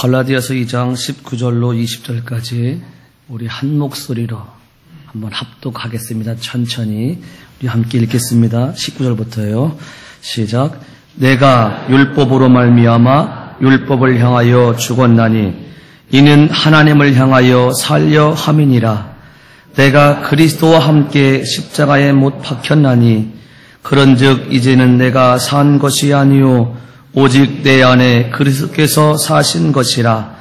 갈라디아서 2장 19절로 20절까지 우리 한 목소리로 한번 합독하겠습니다. 천천히 우리 함께 읽겠습니다. 19절부터요. 시작. 내가 율법으로 말미암아 율법을 향하여 죽었나니 이는 하나님을 향하여 살려 함이니라. 내가 그리스도와 함께 십자가에 못 박혔나니 그런즉 이제는 내가 산 것이 아니요 오직 내 안에 그리스도께서 사신 것이라.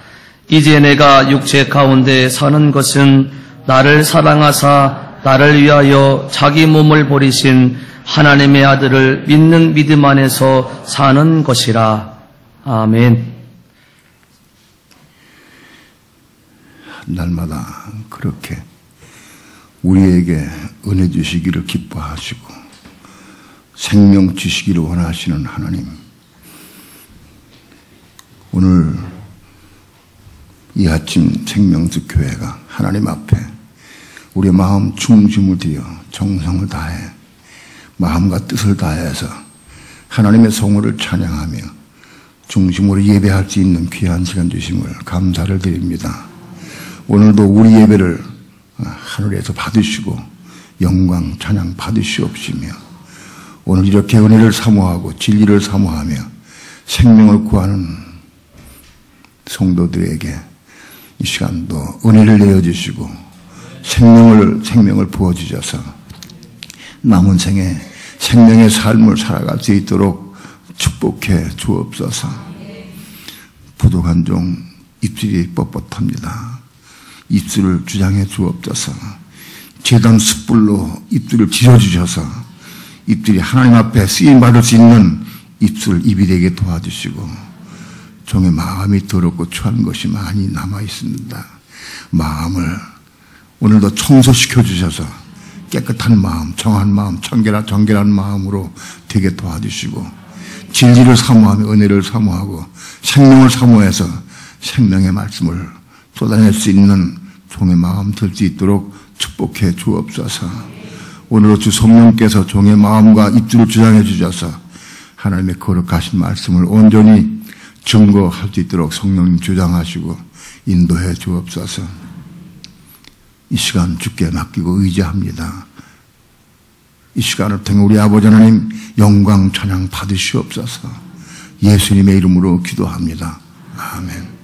이제 내가 육체 가운데 사는 것은 나를 사랑하사 나를 위하여 자기 몸을 버리신 하나님의 아들을 믿는 믿음 안에서 사는 것이라. 아멘. 날마다 그렇게 우리에게 은혜 주시기를 기뻐하시고 생명 주시기를 원하시는 하나님, 오늘 이 아침 생명수 교회가 하나님 앞에 우리의 마음 중심을 들여 정성을 다해 마음과 뜻을 다해서 하나님의 성호를 찬양하며 중심으로 예배할 수 있는 귀한 시간 주심을 감사를 드립니다. 오늘도 우리 예배를 하늘에서 받으시고 영광 찬양 받으시옵시며 오늘 이렇게 은혜를 사모하고 진리를 사모하며 생명을 구하는 성도들에게 이 시간도 은혜를 내어주시고 생명을 부어주셔서 남은 생에 생명의 삶을 살아갈 수 있도록 축복해 주옵소서. 부족한 종 입술이 뻣뻣합니다. 입술을 주장해 주옵소서. 제단 숯불로 입술을 지져주셔서 입술이 하나님 앞에 쓰임받을 수 있는 입이 되게 도와주시고 종의 마음이 더럽고 추한 것이 많이 남아있습니다. 마음을 오늘도 청소시켜 주셔서 깨끗한 마음, 정한 마음, 정결한 마음으로 되게 도와주시고 진리를 사모하며 은혜를 사모하고 생명을 사모해서 생명의 말씀을 쏟아낼 수 있는 종의 마음 될 수 있도록 축복해 주옵소서. 오늘도 주 성령께서 종의 마음과 입술을 주장해 주셔서 하나님의 거룩하신 말씀을 온전히 증거할 수 있도록 성령님 주장하시고 인도해 주옵소서. 이 시간 주께 맡기고 의지합니다. 이 시간을 통해 우리 아버지 하나님 영광 찬양 받으시옵소서. 예수님의 이름으로 기도합니다. 아멘.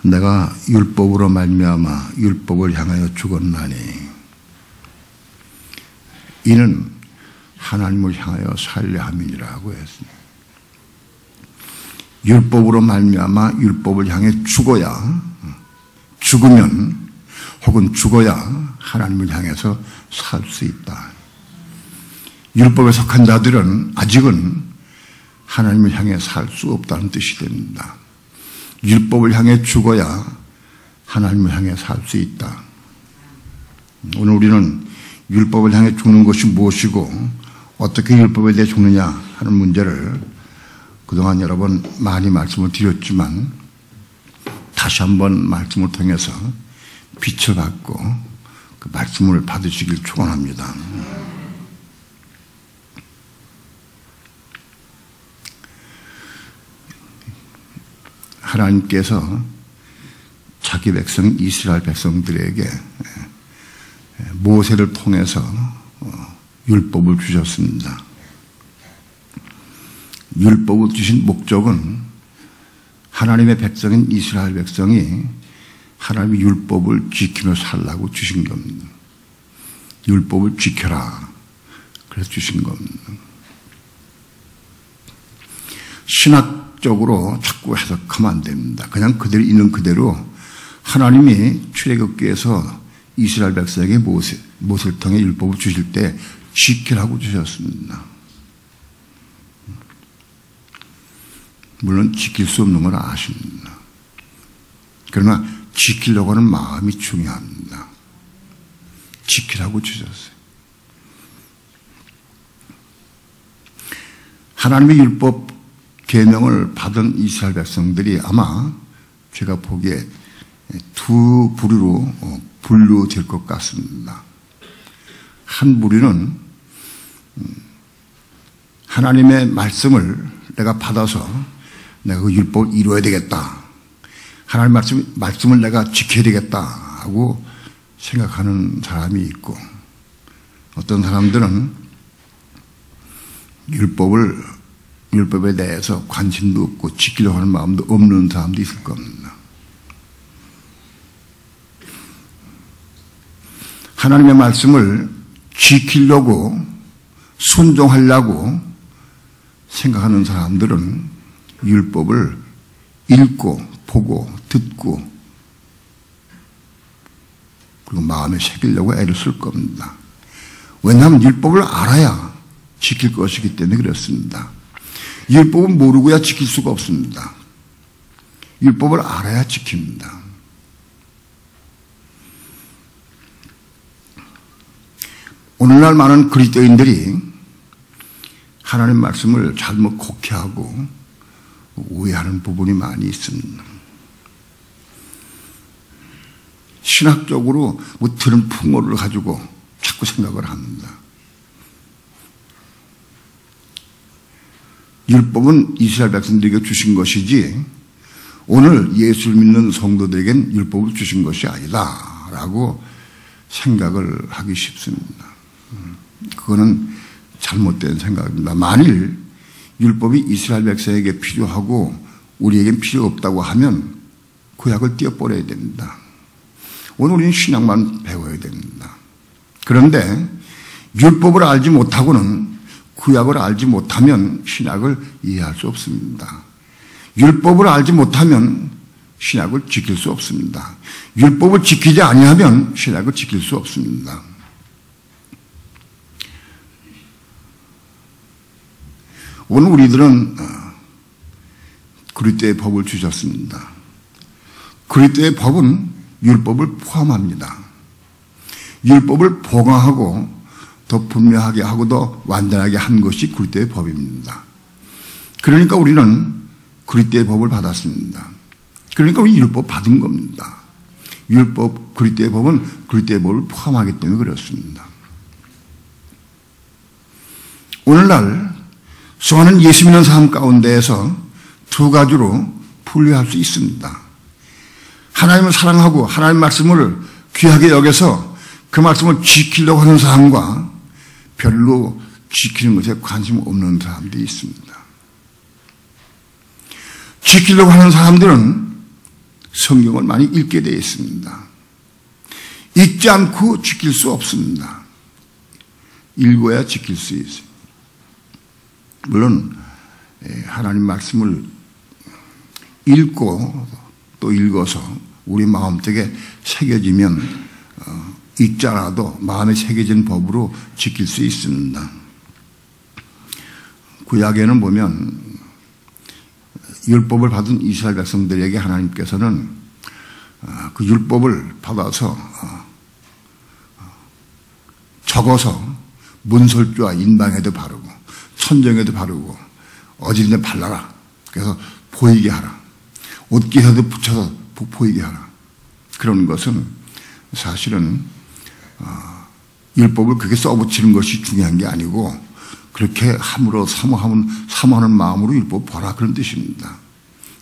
내가 율법으로 말미암아 율법을 향하여 죽었나니 이는 하나님을 향하여 살려 함이니라고 했습니다. 율법으로 말미암아 율법을 향해 죽으면 혹은 죽어야 하나님을 향해서 살 수 있다. 율법에 속한 자들은 아직은 하나님을 향해 살 수 없다는 뜻이 됩니다. 율법을 향해 죽어야 하나님을 향해 살 수 있다. 오늘 우리는 율법을 향해 죽는 것이 무엇이고 어떻게 율법에 대해 죽느냐 하는 문제를 그동안 여러 번 많이 말씀을 드렸지만 다시 한번 말씀을 통해서 빛을 받고 그 말씀을 받으시길 축원합니다. 하나님께서 자기 백성 이스라엘 백성들에게 모세를 통해서 율법을 주셨습니다. 율법을 주신 목적은 하나님의 백성인 이스라엘 백성이 하나님의 율법을 지키며 살라고 주신 겁니다. 율법을 지켜라. 그래서 주신 겁니다. 신학적으로 자꾸 해석하면 안 됩니다. 그냥 그대로 있는 그대로 하나님이 출애굽기에서 이스라엘 백성에게 모세를 통해 율법을 주실 때 지키라고 주셨습니다. 물론 지킬 수 없는 걸 아십니다. 그러나 지키려고 하는 마음이 중요합니다. 지키라고 주셨어요. 하나님의 율법 계명을 받은 이스라엘 백성들이 아마 제가 보기에 두 부류로 분류될 것 같습니다. 한 무리는 하나님의 말씀을 내가 받아서 내가 그 율법을 이루어야 되겠다. 하나님 말씀을 내가 지켜야 되겠다 하고 생각하는 사람이 있고, 어떤 사람들은 율법에 대해서 관심도 없고 지키려고 하는 마음도 없는 사람도 있을 겁니다. 하나님의 말씀을 지키려고 순종하려고 생각하는 사람들은 율법을 읽고 보고 듣고 그리고 마음에 새기려고 애를 쓸 겁니다. 왜냐하면 율법을 알아야 지킬 것이기 때문에 그렇습니다. 율법은 모르고야 지킬 수가 없습니다. 율법을 알아야 지킵니다. 오늘날 많은 그리스도인들이 하나님 말씀을 잘못 곡해하고 오해하는 부분이 많이 있습니다. 신학적으로 들은 풍어를 가지고 자꾸 생각을 합니다. 율법은 이스라엘 백성들에게 주신 것이지 오늘 예수를 믿는 성도들에겐 율법을 주신 것이 아니다 라고 생각을 하기 쉽습니다. 그거는 잘못된 생각입니다. 만일 율법이 이스라엘 백성에게 필요하고 우리에겐 필요 없다고 하면 구약을 띄어버려야 됩니다. 오늘 우리는 신약만 배워야 됩니다. 그런데 율법을 알지 못하고는 구약을 알지 못하면 신약을 이해할 수 없습니다. 율법을 알지 못하면 신약을 지킬 수 없습니다. 율법을 지키지 아니하면 신약을 지킬 수 없습니다. 오늘 우리들은 그리스도의 법을 주셨습니다. 그리스도의 법은 율법을 포함합니다. 율법을 보강하고 더 분명하게 하고 더 완전하게 한 것이 그리스도의 법입니다. 그러니까 우리는 그리스도의 법을 받았습니다. 그러니까 우리 율법 받은 겁니다. 그리스도의 법은 그리스도의 법을 포함하기 때문에 그렇습니다. 오늘날 수많은 예수 믿는 삶 가운데에서 두 가지로 분류할 수 있습니다. 하나님을 사랑하고 하나님 말씀을 귀하게 여겨서 그 말씀을 지키려고 하는 사람과 별로 지키는 것에 관심 없는 사람들이 있습니다. 지키려고 하는 사람들은 성경을 많이 읽게 되어 있습니다. 읽지 않고 지킬 수 없습니다. 읽어야 지킬 수 있습니다. 물론 하나님 말씀을 읽고 또 읽어서 우리 마음속에 새겨지면 읽지 않아도 마음에 새겨진 법으로 지킬 수 있습니다. 구약에는 보면 율법을 받은 이스라엘 백성들에게 하나님께서는 그 율법을 받아서 적어서 문설주와 인방에도 바르고 천정에도 바르고 어디든지 발라라. 그래서 보이게 하라. 옷깃에도 붙여서 보이게 하라. 그런 것은 사실은 율법을 그렇게 써붙이는 것이 중요한 게 아니고 그렇게 함으로 사모하는 마음으로 율법 보라 그런 뜻입니다.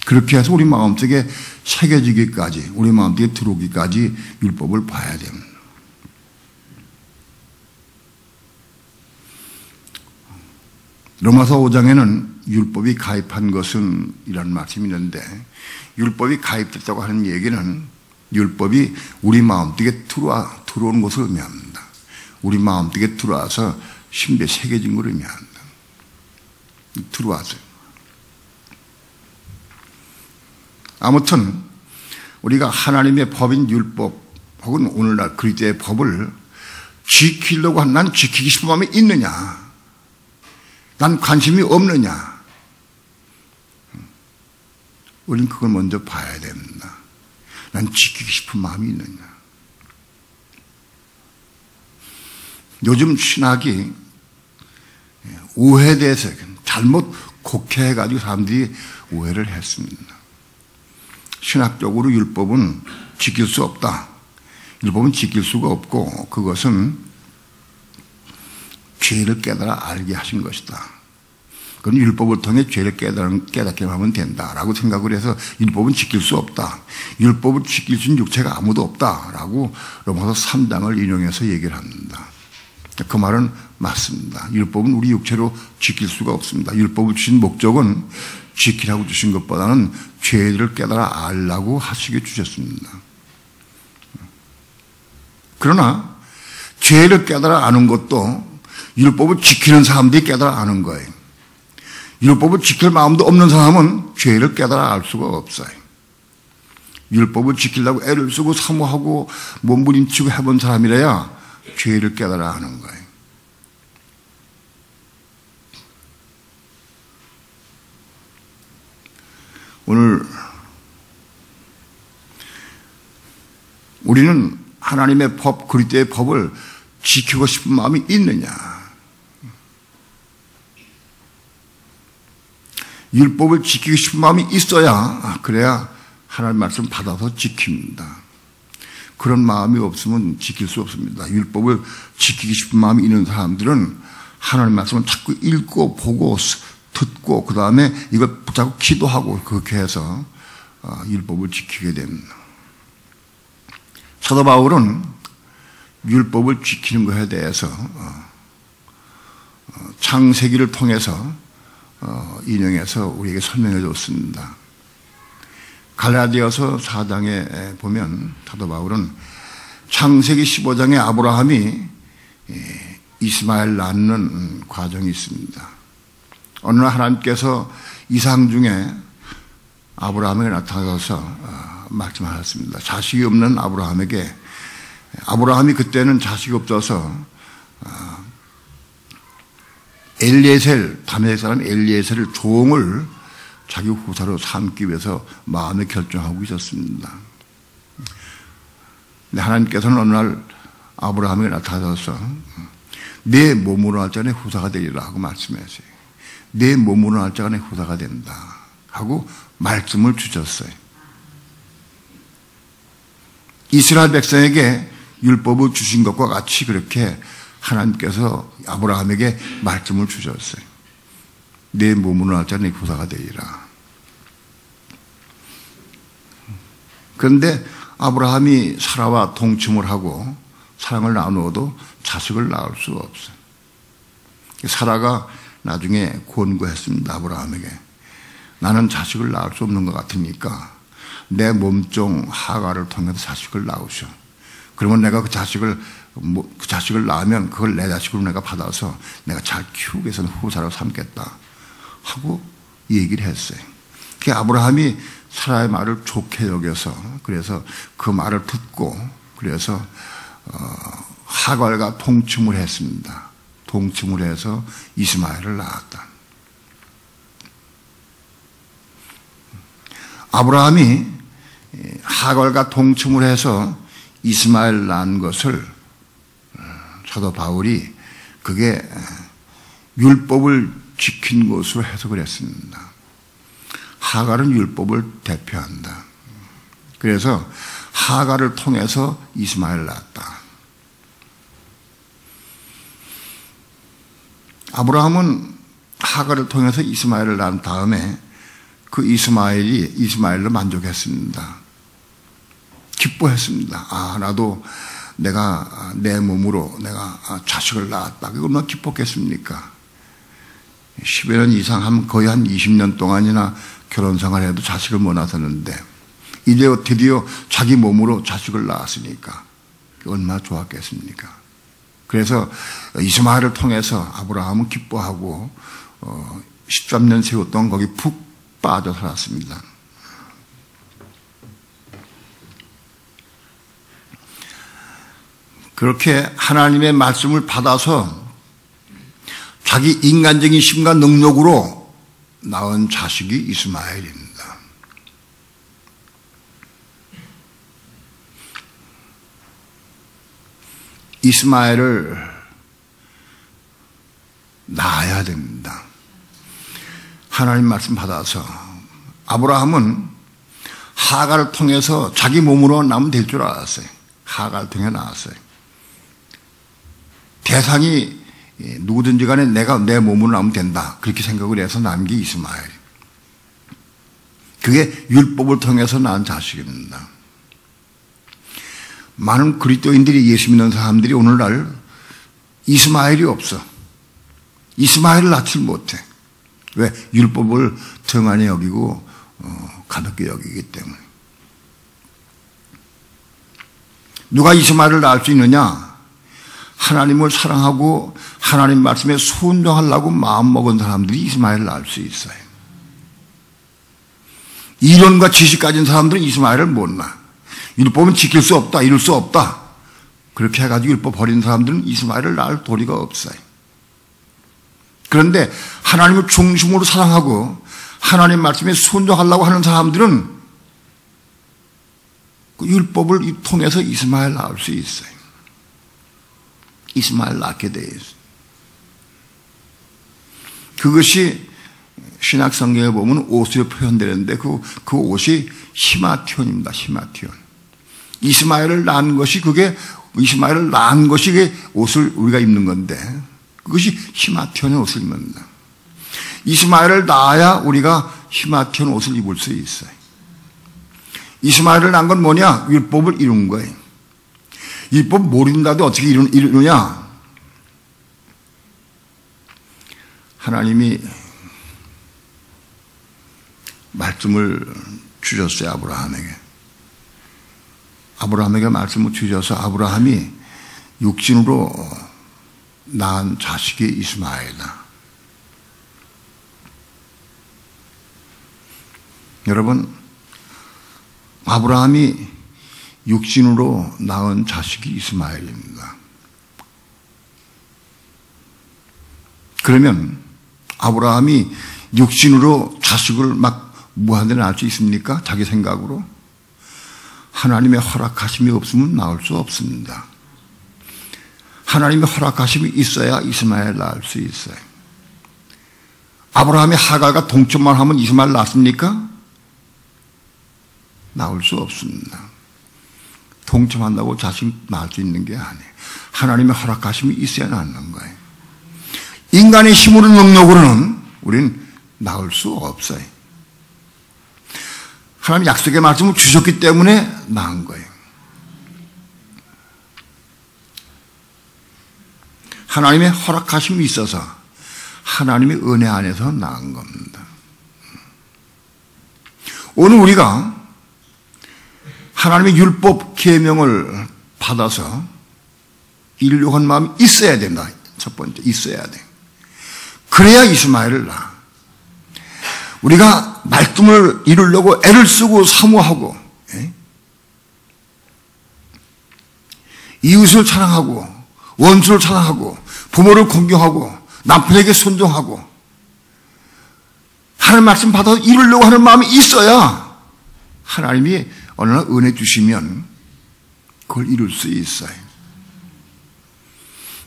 그렇게 해서 우리 마음속에 새겨지기까지 우리 마음속에 들어오기까지 율법을 봐야 됩니다. 로마서 5장에는 율법이 가입한 것은 이라는 말씀이 있는데 율법이 가입됐다고 하는 얘기는 율법이 우리 마음속에 들어오는 것을 의미합니다. 우리 마음속에 들어와서 심지어 새겨진 걸 의미합니다. 들어와서요. 아무튼 우리가 하나님의 법인 율법 혹은 오늘날 그리스도의 법을 지키려고 하는 난 지키기 싶은 마음이 있느냐? 난 관심이 없느냐? 우리는 그걸 먼저 봐야 됩니다. 난 지키기 싶은 마음이 있느냐? 요즘 신학이 오해에 대해서 잘못 곡해해가지고 사람들이 오해를 했습니다. 신학적으로 율법은 지킬 수 없다. 율법은 지킬 수가 없고 그것은 죄를 깨달아 알게 하신 것이다. 그건 율법을 통해 죄를 깨닫게 하면 된다라고 생각을 해서 율법은 지킬 수 없다. 율법을 지킬 수 있는 육체가 아무도 없다라고 로마서 3장을 인용해서 얘기를 합니다. 그 말은 맞습니다. 율법은 우리 육체로 지킬 수가 없습니다. 율법을 주신 목적은 지키라고 주신 것보다는 죄를 깨달아 알라고 하시게 주셨습니다. 그러나 죄를 깨달아 아는 것도 율법을 지키는 사람들이 깨달아 아는 거예요. 율법을 지킬 마음도 없는 사람은 죄를 깨달아 알 수가 없어요. 율법을 지키려고 애를 쓰고 사모하고 몸부림치고 해본 사람이라야 죄를 깨달아 아는 거예요. 오늘 우리는 하나님의 법, 그리스도의 법을 지키고 싶은 마음이 있느냐? 율법을 지키고 싶은 마음이 있어야 그래야 하나님 말씀 받아서 지킵니다. 그런 마음이 없으면 지킬 수 없습니다. 율법을 지키고 싶은 마음이 있는 사람들은 하나님 말씀을 자꾸 읽고 보고 듣고 그 다음에 이걸 자꾸 기도하고 그렇게 해서 율법을 지키게 됩니다. 사도 바울은 율법을 지키는 것에 대해서 창세기를 통해서 인용해서 우리에게 설명해 줬습니다. 갈라디아서 4장에 보면 사도 바울은 창세기 15장에 아브라함이 이스마엘 낳는 과정이 있습니다. 어느 날 하나님께서 이상 중에 아브라함에게 나타나서 말씀하셨습니다. 자식이 없는 아브라함에게, 아브라함이 그때는 자식이 없어서 엘리에셀, 다메섹 사람 엘리에셀을 종을 자기 후사로 삼기 위해서 마음에 결정하고 있었습니다. 근데 하나님께서는 어느 날 아브라함에게 나타나서 내 몸으로 할 자가 내 후사가 되리라 하고 말씀하세요. 내 몸으로 할 자가 내 후사가 된다 하고 말씀을 주셨어요. 이스라엘 백성에게 율법을 주신 것과 같이 그렇게 하나님께서 아브라함에게 말씀을 주셨어요. 내 몸으로 할 자가 내 후사가 되리라. 그런데 아브라함이 사라와 동침을 하고 사랑을 나누어도 자식을 낳을 수가 없어요. 사라가 나중에 권고했습니다. 아브라함에게. 나는 자식을 낳을 수 없는 것 같으니까 내 몸종 하가를 통해서 자식을 낳으셔. 그러면 내가 그 자식을 낳으면 그걸 내 자식으로 내가 받아서 내가 잘 키우기 위해서는 후사로 삼겠다 하고 얘기를 했어요. 그 아브라함이 사라의 말을 좋게 여겨서 그래서 그 말을 듣고 그래서 하갈과 동침을 했습니다. 동침을 해서 이스마엘을 낳았다. 아브라함이 하갈과 동침을 해서 이스마엘 낳은 것을 사도 바울이 그게 율법을 지킨 것으로 해석을 했습니다. 하갈은 율법을 대표한다. 그래서 하갈을 통해서 이스마엘을 낳았다. 아브라함은 하갈을 통해서 이스마엘을 낳은 다음에 그 이스마엘로 만족했습니다. 기뻐했습니다. 아, 나도 내가 내 몸으로 내가 자식을 낳았다. 그거 얼마나 기뻤겠습니까? 10여 년 이상 하면 거의 한 20년 동안이나 결혼 생활해도 자식을 못 낳았었는데 이제 드디어 자기 몸으로 자식을 낳았으니까 얼마나 좋았겠습니까? 그래서 이스마엘을 통해서 아브라함은 기뻐하고 13년 세월 동안 거기 푹 빠져 살았습니다. 그렇게 하나님의 말씀을 받아서 자기 인간적인 힘과 능력으로 낳은 자식이 이스마엘입니다. 이스마엘을 낳아야 됩니다. 하나님 말씀 받아서 아브라함은 하갈을 통해서 자기 몸으로 낳으면 될 줄 알았어요. 하가를 통해 나왔어요. 대상이 누구든지 간에 내가 내 몸으로 나오면 된다. 그렇게 생각을 해서 낳은 게 이스마엘. 그게 율법을 통해서 낳은 자식입니다. 많은 그리스도인들이 예수 믿는 사람들이 오늘날 이스마엘이 없어. 이스마엘을 낳지 못해. 왜? 율법을 등한히 여기고 가볍게 여기기 때문에. 누가 이스마엘을 낳을 수 있느냐? 하나님을 사랑하고 하나님 말씀에 순종하려고 마음먹은 사람들이 이스마엘을 낳을 수 있어요. 이론과 지식 가진 사람들은 이스마엘을 못 낳아. 율법은 지킬 수 없다, 이룰 수 없다. 그렇게 해가지고 율법 버린 사람들은 이스마엘을 낳을 도리가 없어요. 그런데 하나님을 중심으로 사랑하고 하나님 말씀에 순종하려고 하는 사람들은 그 율법을 통해서 이스마엘 낳을 수 있어요. 이스마엘 낳게 돼 있어요. 그것이 신약 성경에 보면 옷으로 표현되는데 그 옷이 히마티온입니다. 히마티온. 이스마엘을 낳은 것이 이스마엘을 낳은 것이 옷을 우리가 입는 건데 그것이 히마티온의 옷을 입는다. 이스마엘을 낳아야 우리가 히마티온 옷을 입을 수 있어요. 이스마엘을 낳은 건 뭐냐? 율법을 이룬 거예요. 율법 모른다도 어떻게 이루냐? 하나님이 말씀을 주셨어요. 아브라함에게 말씀을 주셔서 아브라함이 육신으로 낳은 자식이 이스마엘이다. 여러분, 아브라함이 육신으로 낳은 자식이 이스마엘입니다. 그러면 아브라함이 육신으로 자식을 막 무한대로 낳을 수 있습니까? 자기 생각으로? 하나님의 허락하심이 없으면 낳을 수 없습니다. 하나님의 허락하심이 있어야 이스마엘 낳을 수 있어요. 아브라함이 하갈과 동침만 하면 이스마엘 낳습니까? 낳을 수 없습니다. 동침한다고 자식 낳을 수 있는 게 아니에요. 하나님의 허락하심이 있어야 낳는 거예요. 인간의 힘으로 능력으로는 우리는 낳을 수 없어요. 하나님 약속의 말씀을 주셨기 때문에 낳은 거예요. 하나님의 허락하심이 있어서 하나님의 은혜 안에서 낳은 겁니다. 오늘 우리가 하나님의 율법 계명을 받아서 이루려고 한 마음이 있어야 된다. 첫 번째, 있어야 돼. 그래야 이스마엘을 낳아. 우리가 말씀을 이루려고 애를 쓰고 사모하고 이웃을 사랑하고 원수를 사랑하고 부모를 공경하고 남편에게 순종하고 하나님 말씀 받아서 이루려고 하는 마음이 있어야 하나님이 어느 날 은혜 주시면 그걸 이룰 수 있어요.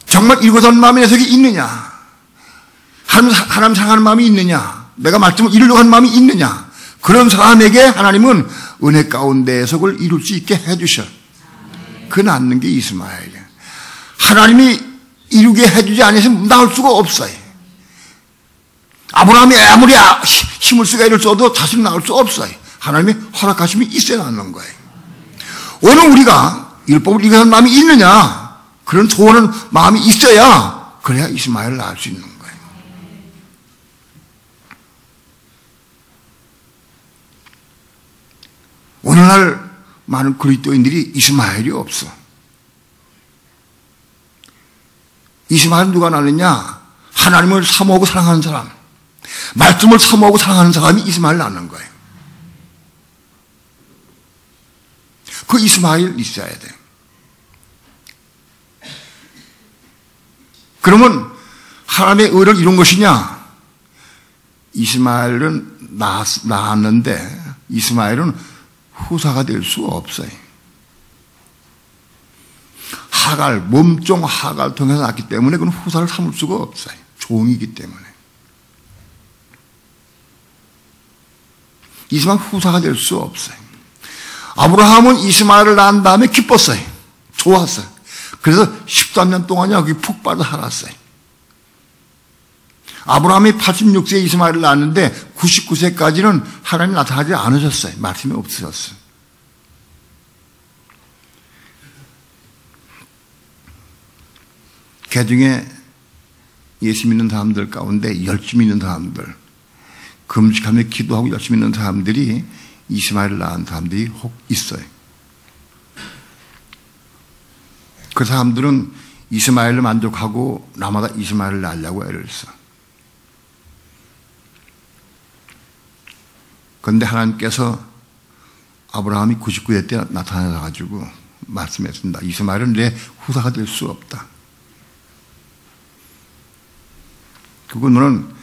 정말 이루고자 하는 마음이 내 속에 있느냐? 하나님 사랑하는 마음이 있느냐? 내가 말씀을 이루려고 하는 마음이 있느냐? 그런 사람에게 하나님은 은혜 가운데에서 그걸 이룰 수 있게 해주셔. 그 낳는 게 이스마엘이야. 하나님이 이루게 해주지 않으면 낳을 수가 없어요. 아브라함이 아무리 힘을 쓰고 애를 써도 자신을 낳을 수 없어요. 하나님의 허락하심이 있어야 낳는 거예요. 오늘 우리가 율법을 이루려는 마음이 있느냐? 그런 소원은 마음이 있어야 그래야 이스마엘을 낳을 수 있는 거예요. 오늘날 많은 그리스도인들이 이스마엘이 없어. 이스마엘은 누가 낳느냐? 하나님을 사모하고 사랑하는 사람, 말씀을 사모하고 사랑하는 사람이 이스마엘 낳는 거예요. 그 이스마엘 있어야 돼. 그러면 하나님의 의를 이룬 것이냐? 이스마엘은 낳았는데 이스마엘은 후사가 될 수 없어요. 하갈, 몸종 하갈 통해서 낳기 때문에 그는 후사를 삼을 수가 없어요. 종이기 때문에. 이스마엘 후사가 될 수 없어요. 아브라함은 이스마엘을 낳은 다음에 기뻤어요. 좋았어요. 그래서 13년 동안 여기 푹 빠져 살았어요. 아브라함이 86세에 이스마엘을 낳았는데 99세까지는 하나님이 나타나지 않으셨어요. 말씀이 없으셨어요. 개중에 예수 믿는 사람들 가운데 열심히 있는 사람들, 금식하며 기도하고 열심히 있는 사람들이 이스마엘을 낳은 사람들이 혹 있어요. 그 사람들은 이스마엘을 만족하고 나마다 이스마엘을 낳으려고 애를 써. 그런데 하나님께서 아브라함이 99세 때 나타나가지고 말씀했습니다. 이스마엘은 내 후사가 될 수 없다. 그리고 너는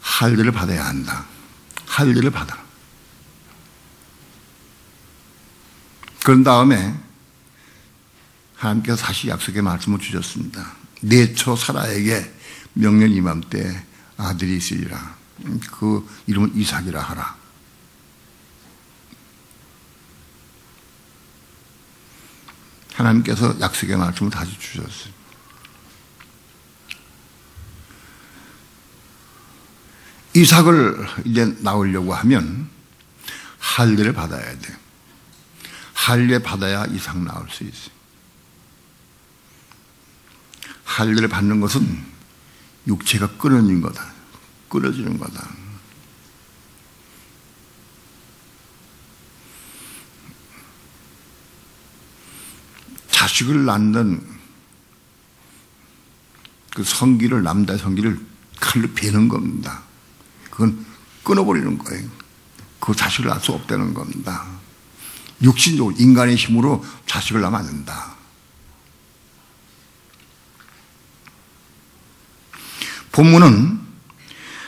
할례를 받아야 한다. 할례를 받아. 그런 다음에 하나님께서 다시 약속의 말씀을 주셨습니다. 내 처 사라에게 명년 이맘때 아들이 있으리라. 그 이름은 이삭이라 하라. 하나님께서 약속의 말씀을 다시 주셨어요. 이삭을 이제 낳으려고 하면 할례를 받아야 돼. 할례 받아야 이삭 낳을 수 있어요. 할례를 받는 것은 육체가 끊어진 거다. 끊어지는 거다. 자식을 낳는 그 성기를, 남자의 성기를 칼로 베는 겁니다. 그건 끊어버리는 거예요. 그 자식을 낳을 수 없다는 겁니다. 육신적으로, 인간의 힘으로 자식을 낳으면 안 된다. 본문은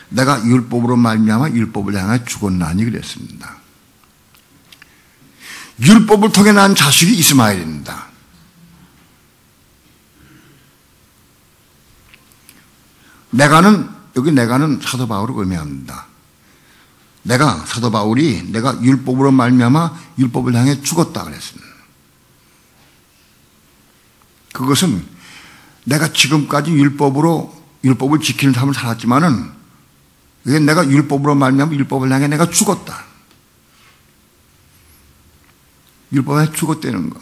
내가 율법으로 말미암아 율법을 향해 죽었나니 그랬습니다. 율법을 통해 난 자식이 이스마엘입니다. 여기 내가는 사도 바울을 의미합니다. 사도 바울이 내가 율법으로 말미암아 율법을 향해 죽었다 그랬습니다. 그것은 내가 지금까지 율법을 지키는 삶을 살았지만은 이게 내가 율법으로 말미암아 율법을 향해 내가 죽었다. 율법을 향해 죽었다는 것.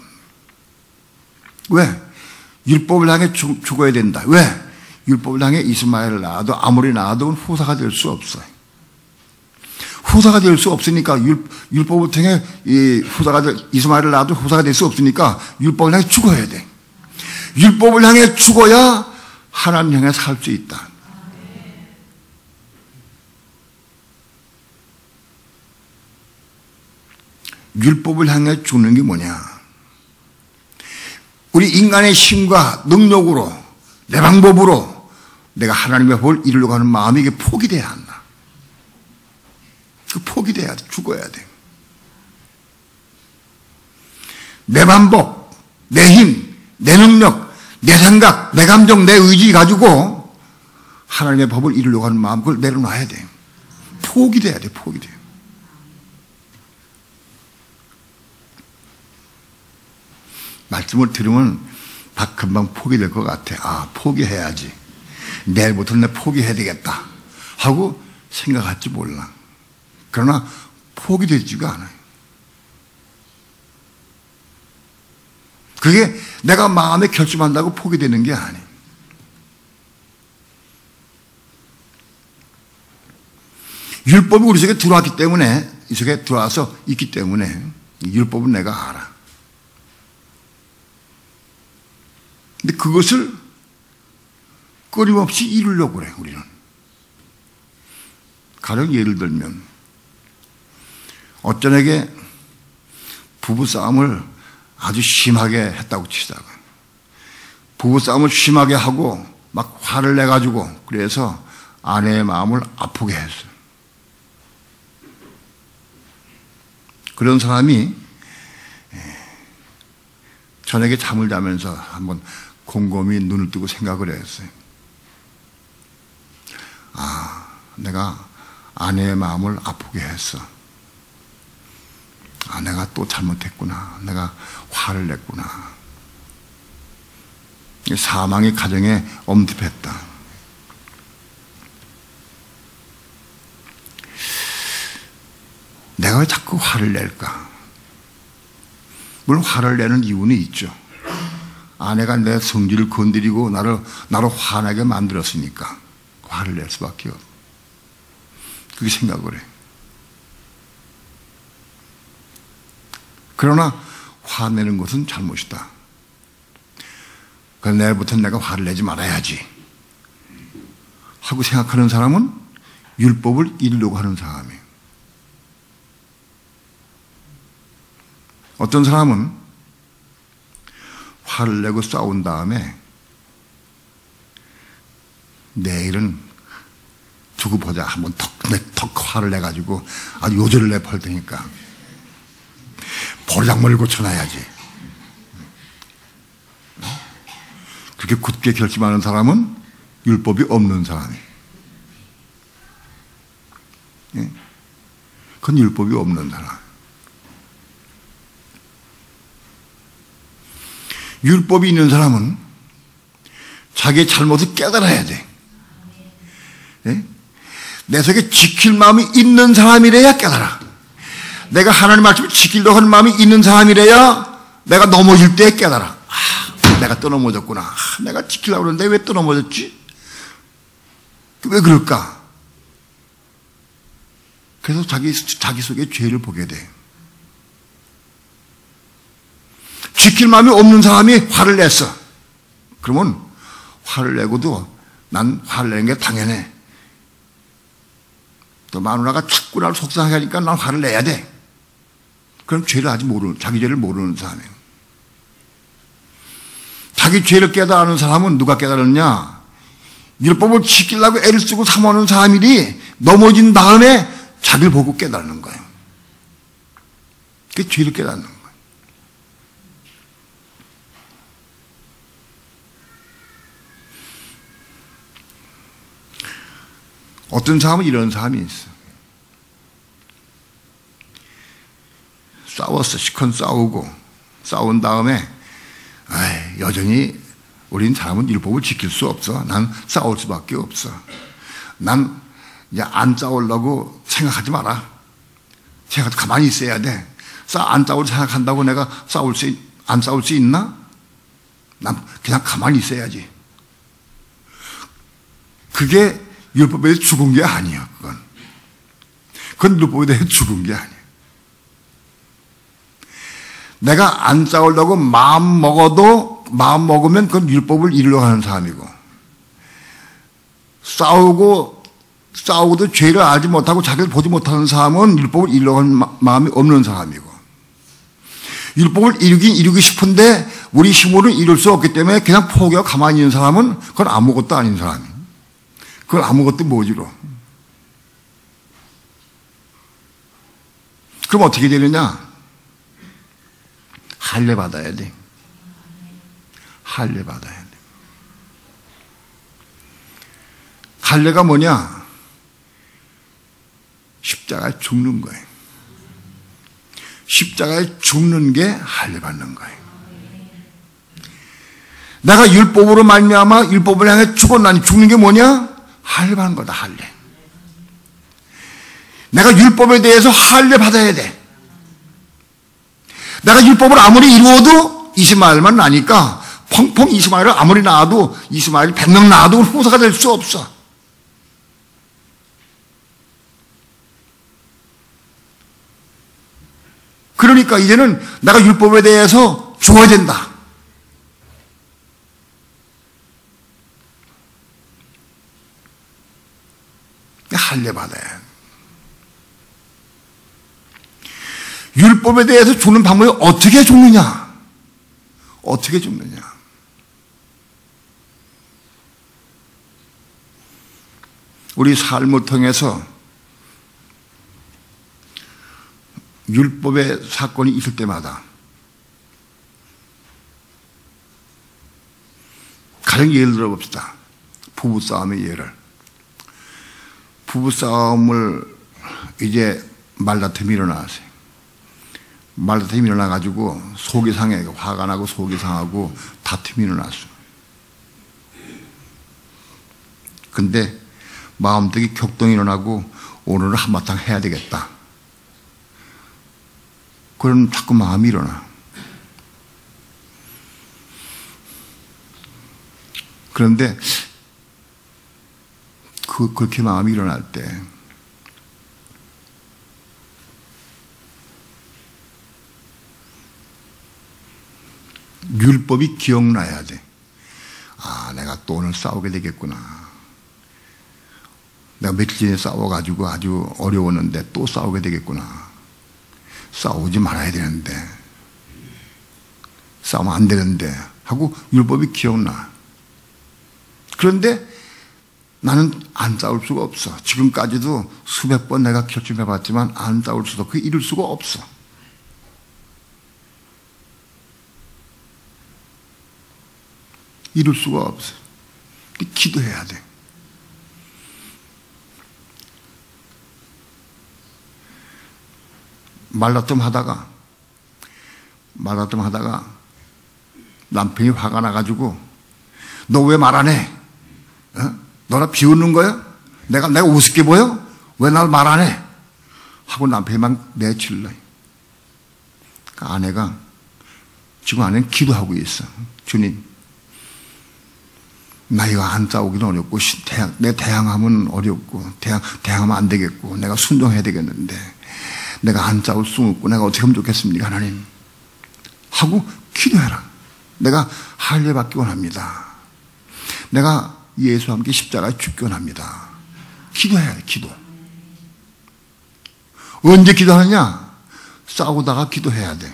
왜? 율법을 향해 죽어야 된다. 왜? 율법을 향해 이스마엘을 낳아도 아무리 낳아도 후사가 될 수 없어요. 후사가 될 수 없으니까 율법을 통해 이스마엘을 낳아도 후사가 될 수 없으니까 율법을 향해 죽어야 돼. 율법을 향해 죽어야 하나님 향해 살 수 있다. 율법을 향해 죽는 게 뭐냐? 우리 인간의 힘과 능력으로 내 방법으로 내가 하나님의 법을 이루려고 하는 마음이 이게 포기돼야 한다. 그 포기돼야 돼. 죽어야 돼. 내 방법, 내 힘, 내 능력, 내 생각, 내 감정, 내 의지 가지고 하나님의 법을 이루려고 하는 마음, 그걸 내려놔야 돼. 포기돼야 돼. 포기돼. 말씀을 들으면 금방 포기될 것 같아. 포기해야지. 내일부터는 내 포기해야 되겠다 하고 생각할지 몰라. 그러나 포기되지가 않아요. 그게 내가 마음에 결심한다고 포기되는 게 아니에요. 율법이 우리 속에 들어왔기 때문에, 이 속에 들어와서 있기 때문에 율법은 내가 알아. 근데 그것을 끊임없이 이루려고 그래, 우리는. 가령 예를 들면, 어쩌에게 부부싸움을 아주 심하게 했다고 치다가, 부부싸움을 심하게 하고 막 화를 내가지고, 그래서 아내의 마음을 아프게 했어요. 그런 사람이 저녁에 잠을 자면서 한번 곰곰이 눈을 뜨고 생각을 했어요. 내가 아내의 마음을 아프게 했어. 아, 내가 또 잘못했구나. 내가 화를 냈구나. 사망의 가정에 엄습했다. 내가 왜 자꾸 화를 낼까? 물론 화를 내는 이유는 있죠. 아내가 내 성질을 건드리고 나를 화나게 만들었으니까 화를 낼 수밖에 없어. 그렇게 생각을 해. 그러나 화내는 것은 잘못이다. 그래서 내일부터 내가 화를 내지 말아야지 하고 생각하는 사람은 율법을 잃으려고 하는 사람이에요. 어떤 사람은 화를 내고 싸운 다음에 내일은 두고 보자. 한번 턱 화를 내가지고 아주 요절을 내볼 테니까 버리장머리를 고쳐놔야지. 그렇게 굳게 결심하는 사람은 율법이 없는 사람이에요. 그건 율법이 없는 사람. 율법이 있는 사람은 자기의 잘못을 깨달아야 돼. 내 속에 지킬 마음이 있는 사람이래야 깨달아. 내가 하나님 말씀을 지키려고 하는 마음이 있는 사람이래야 내가 넘어질 때 깨달아. 아, 내가 또 넘어졌구나. 아, 내가 지키려고 그러는데 왜 또 넘어졌지? 왜 그럴까? 그래서 자기 속에 죄를 보게 돼. 지킬 마음이 없는 사람이 화를 냈어. 그러면 화를 내고도 난 화를 내는 게 당연해. 또 마누라가 자꾸 나를 속상하게 하니까 난 화를 내야 돼. 그럼 죄를 아직 자기 죄를 모르는 사람이에요. 자기 죄를 깨달는 사람은 누가 깨달았냐? 율법을 지키려고 애를 쓰고 삼아오는 사람들이 넘어진 다음에 자기를 보고 깨달는 거예요. 그게 죄를 깨닫는 거예요. 어떤 사람은 이런 사람이 있어. 싸웠어. 시컨 싸운 다음에 여전히 우린 사람은 율법을 지킬 수 없어. 난 싸울 수밖에 없어. 난 이제 안 싸우려고 생각하지 마라. 가만히 있어야 돼. 안 싸울 생각한다고 내가 안 싸울 수 있나? 난 그냥 가만히 있어야지. 그게 율법에 대해 죽은 게 아니야, 그건 율법에 대해 죽은 게 아니야. 내가 안 싸우려고 마음 먹으면 그건 율법을 이루려고 하는 사람이고, 싸우고도 죄를 알지 못하고 자기를 보지 못하는 사람은 율법을 이루려고 하는 마음이 없는 사람이고, 율법을 이루기 싶은데 우리 힘으로는 이룰 수 없기 때문에 그냥 포기하고 가만히 있는 사람은 그건 아무것도 아닌 사람이에요. 그걸 아무것도 모지로. 그럼 어떻게 되느냐? 할례 받아야 돼. 할례 받아야 돼. 할례가 뭐냐? 십자가에 죽는 거예요. 십자가에 죽는 게 할례 받는 거예요. 내가 율법으로 말미암아 율법을 향해 죽었나니 죽는 게 뭐냐? 할례 받는 거다, 할례. 내가 율법에 대해서 할례 받아야 돼. 내가 율법을 아무리 이루어도 이스마엘만 나니까 펑펑 이스마엘을 아무리 낳아도 이스마엘 100명 낳아도 후사가 될 수 없어. 그러니까 이제는 내가 율법에 대해서 죽어야 된다. 할례 받아야. 율법에 대해서 죽는 방법이 어떻게 죽느냐? 어떻게 죽느냐? 우리 삶을 통해서 율법의 사건이 있을 때마다 가령 예를 들어 봅시다. 부부싸움의 예를. 부부싸움을 이제 말다툼이 일어나세요. 말다툼이 일어나가지고 속이 상해, 화가 나고 속이 상하고 다툼이 일어났어. 근데 마음속에 격동이 일어나고 오늘은 한바탕 해야 되겠다. 그럼 자꾸 마음이 일어나. 그런데 그렇게 마음이 일어날 때 율법이 기억나야 돼. 아, 내가 또 오늘 싸우게 되겠구나. 내가 며칠 전에 싸워가지고 아주 어려웠는데 또 싸우게 되겠구나. 싸우지 말아야 되는데, 싸우면 안 되는데 하고 율법이 기억나. 그런데 나는 안 싸울 수가 없어. 지금까지도 수백 번 내가 결심해봤지만 안 싸울 수도 없고 이룰 수가 없어. 이룰 수가 없어. 기도해야 돼. 말다툼 하다가 남편이 화가 나가지고 너 왜 말 안 해? 어? 너 나 비웃는 거야? 내가 우습게 보여? 왜 날 말 안 해? 하고 남편이 막 내칠러. 그 아내가 지금 아내는 기도하고 있어. 주님, 나 이거 안 싸우기는 어렵고 내 대항하면 어렵고 대항하면 안 되겠고 내가 순종해야 되겠는데 내가 안 싸울 수 없고 내가 어떻게 하면 좋겠습니까 하나님? 하고 기도해라. 내가 할례 받기 원합니다. 내가 예수와 함께 십자가에 죽기 원합니다. 기도해야 돼. 기도. 언제 기도하느냐? 싸우다가 기도해야 돼.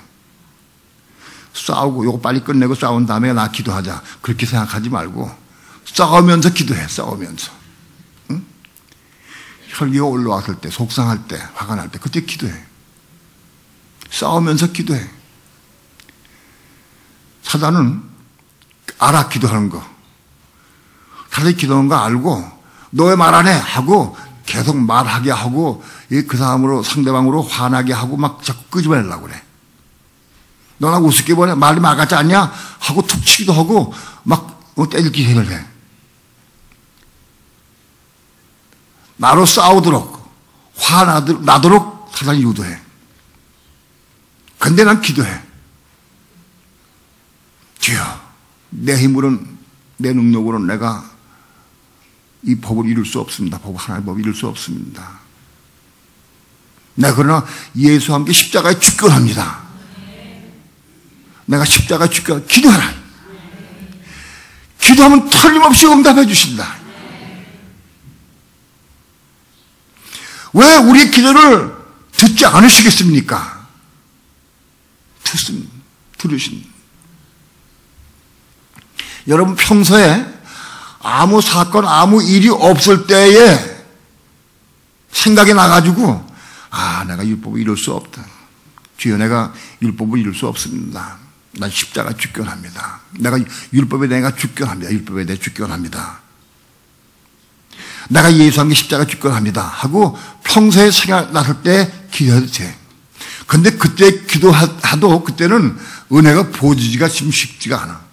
싸우고 요거 빨리 끝내고 싸운 다음에 나 기도하자 그렇게 생각하지 말고 싸우면서 기도해. 싸우면서. 응? 혈기가 올라왔을 때, 속상할 때, 화가 날 때 그때 기도해. 싸우면서 기도해. 사단은 알아. 기도하는 거. 사단이 기도하는 거 알고 너 왜 말 안 해? 하고 계속 말하게 하고 그 사람으로 상대방으로 화나게 하고 막 자꾸 끄집어내려고 그래. 너나 우습게 보내? 말이 말 같지 않냐? 하고 툭 치기도 하고 막 때릴 기색을 해. 나로 싸우도록 화나도록 사단이 유도해. 근데 난 기도해. 주여, 내 힘으로는 내 능력으로는 내가 이 법을 이룰 수 없습니다. 법 하나의 법을 이룰 수 없습니다. 내가 그러나 예수와 함께 십자가에 죽기 원합니다. 내가 십자가에 죽기 원합니다. 기도하라. 기도하면 틀림없이 응답해 주신다. 왜 우리의 기도를 듣지 않으시겠습니까? 들으십니다. 여러분 평소에 아무 사건, 아무 일이 없을 때에 생각이 나가지고 내가 율법을 이룰 수 없다. 주여, 내가 율법을 이룰 수 없습니다. 난 십자가 죽기 원합니다. 율법에 내가 죽기 원합니다. 율법에 내가 죽기 원합니다. 내가 예수와 함께 십자가 죽기 원합니다. 하고 평소에 생각 났을 때 기도해도 돼. 근데 그때 기도하도 그때는 은혜가 보지기가 지금 쉽지가 않아.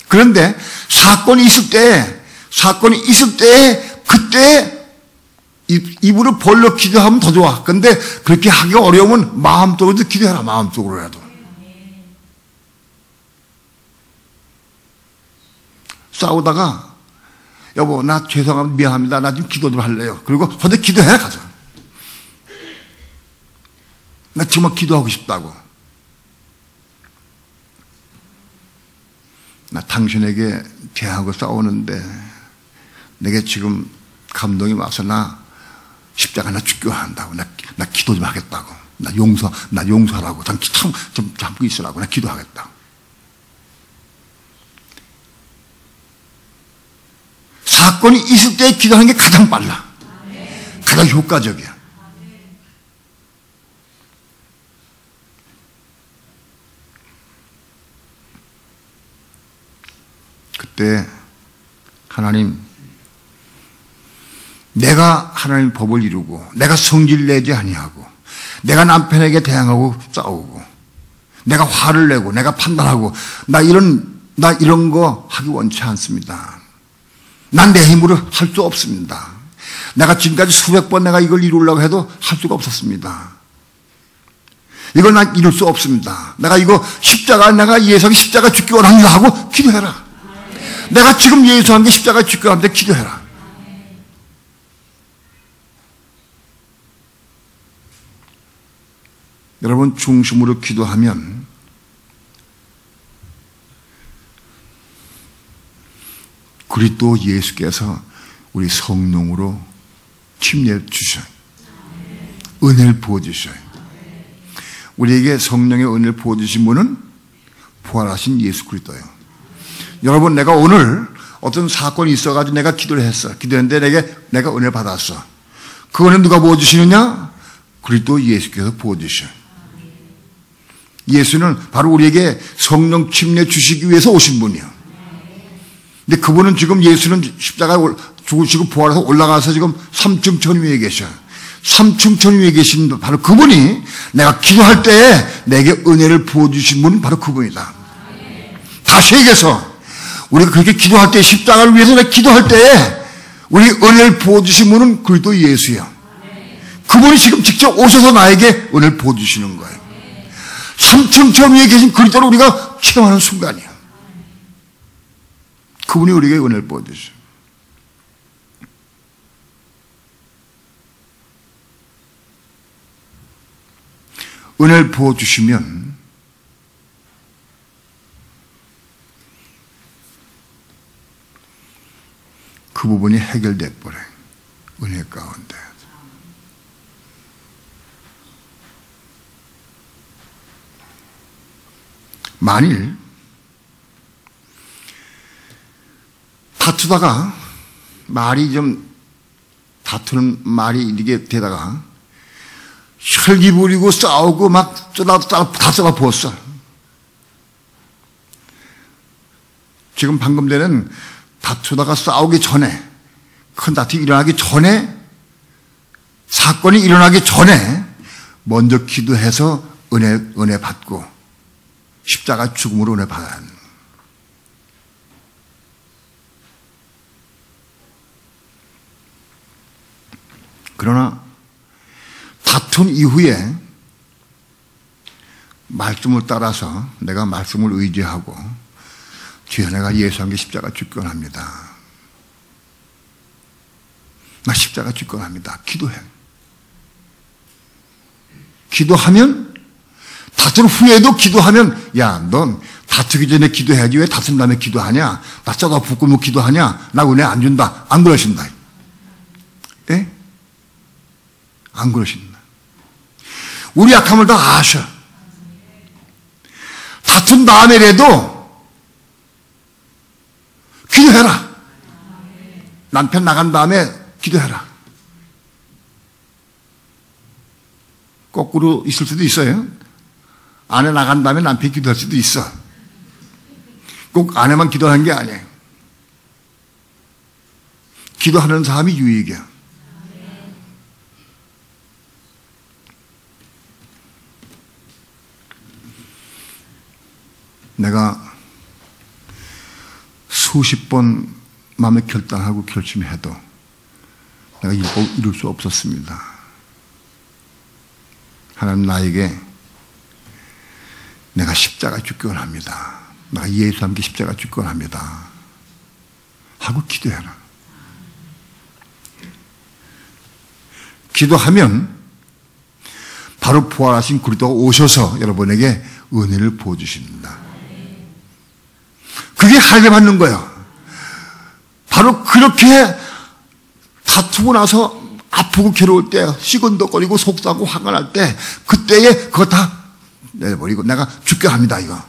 그런데 사건이 있을 때 그때 입으로 벌려 기도하면 더 좋아. 근데 그렇게 하기가 어려우면 마음속으로도 기도해라. 마음속으로라도. 싸우다가 여보 나 죄송합니다. 미안합니다. 나 지금 기도 좀 할래요. 그리고 근데 기도해 가자. 나 정말 기도하고 싶다고. 나 당신에게 대하고 싸우는데 내게 지금 감동이 와서 나 십자가 나 죽기 원한다고. 나 기도 좀 하겠다고. 나 용서하라고. 좀 참고 있으라고. 나 기도하겠다고. 사건이 있을 때 기도하는 게 가장 빨라. 가장 효과적이야. 그때 하나님, 내가 하나님의 법을 이루고 내가 성질 내지 아니하고 내가 남편에게 대항하고 싸우고 내가 화를 내고 내가 판단하고 나 이런 거 하기 원치 않습니다. 난 내 힘으로 할 수 없습니다. 내가 지금까지 수백 번 내가 이걸 이루려고 해도 할 수가 없었습니다. 이걸 난 이룰 수 없습니다. 내가 이거 내가 예수의 십자가 죽기 원합니다 하고 기도해라. 내가 지금 예수한 게 십자가 죽기 원합니다. 기도해라. 여러분 중심으로 기도하면 그리스도 예수께서 우리 성령으로 침례 주셔요. 은혜를 부어주셔요. 우리에게 성령의 은혜를 부어주신 분은 부활하신 예수 그리스도예요. 여러분 내가 오늘 어떤 사건이 있어가지고 내가 기도를 했어. 기도했는데 내가 은혜 받았어. 그 은혜 누가 부어주시느냐? 그리스도 예수께서 부어주셔요. 예수는 바로 우리에게 성령 침례 주시기 위해서 오신 분이에요. 근데 그분은 지금 예수는 십자가에 죽으시고 부활해서 올라가서 지금 삼층천 위에 계셔요. 삼층천 위에 계신 바로 그분이 내가 기도할 때에 내게 은혜를 부어주신 분은 바로 그분이다. 다시 얘기해서 우리가 그렇게 기도할 때 십자가를 위해서 내가 기도할 때에 우리 은혜를 부어주신 분은 그리스도 예수예요. 그분이 지금 직접 오셔서 나에게 은혜를 부어주시는 거예요. 삼층천 위에 계신 그리스도를 우리가 체험하는 순간이에요. 그분이 우리에게 은혜를 부어주셔요. 은혜를 부어주시면 그 부분이 해결돼 버려요. 은혜 가운데. 만일 다투다가 다투는 말이 이렇게 되다가 혈기 부리고 싸우고 막 다 쏟아 부었어. 지금 방금 전에는 다투다가 싸우기 전에, 큰 다툼이 일어나기 전에, 사건이 일어나기 전에 먼저 기도해서 은혜 받고 십자가 죽음으로 은혜 받아야 합니다. 그러나 다툰 이후에 말씀을 따라서 내가 말씀을 의지하고 주여 내가 예수한 게 십자가 죽기 원합니다. 나 십자가 죽기 원합니다. 기도해. 기도하면 다툰 후에도 기도하면 야, 넌 다투기 전에 기도해야지 왜 다툰 다음에 기도하냐? 나 쩌다붓고 뭐 기도하냐? 나 은혜 안 준다. 안 그러신다. 예? 안 그러신다. 우리 약함을 다 아셔. 다툰 다음에라도 기도해라. 남편 나간 다음에 기도해라. 거꾸로 있을 수도 있어요. 아내 나간 다음에 남편이 기도할 수도 있어. 꼭 아내만 기도하는 게 아니에요. 기도하는 사람이 유익이야. 내가 수십 번 마음에 결단하고 결심해도 내가 이룰 수 없었습니다. 하나님 나에게 내가 십자가 죽기 원합니다. 내가 예수 함께 십자가 죽기 원합니다. 하고 기도해라. 기도하면 바로 부활하신 그리스도가 오셔서 여러분에게 은혜를 부어주십니다. 그게 하게 받는 거예요. 바로 그렇게 다투고 나서 아프고 괴로울 때, 시건덕거리고 속상하고 화가 날 때, 그때에 그거 다 내버리고 내가 죽게 합니다, 이거.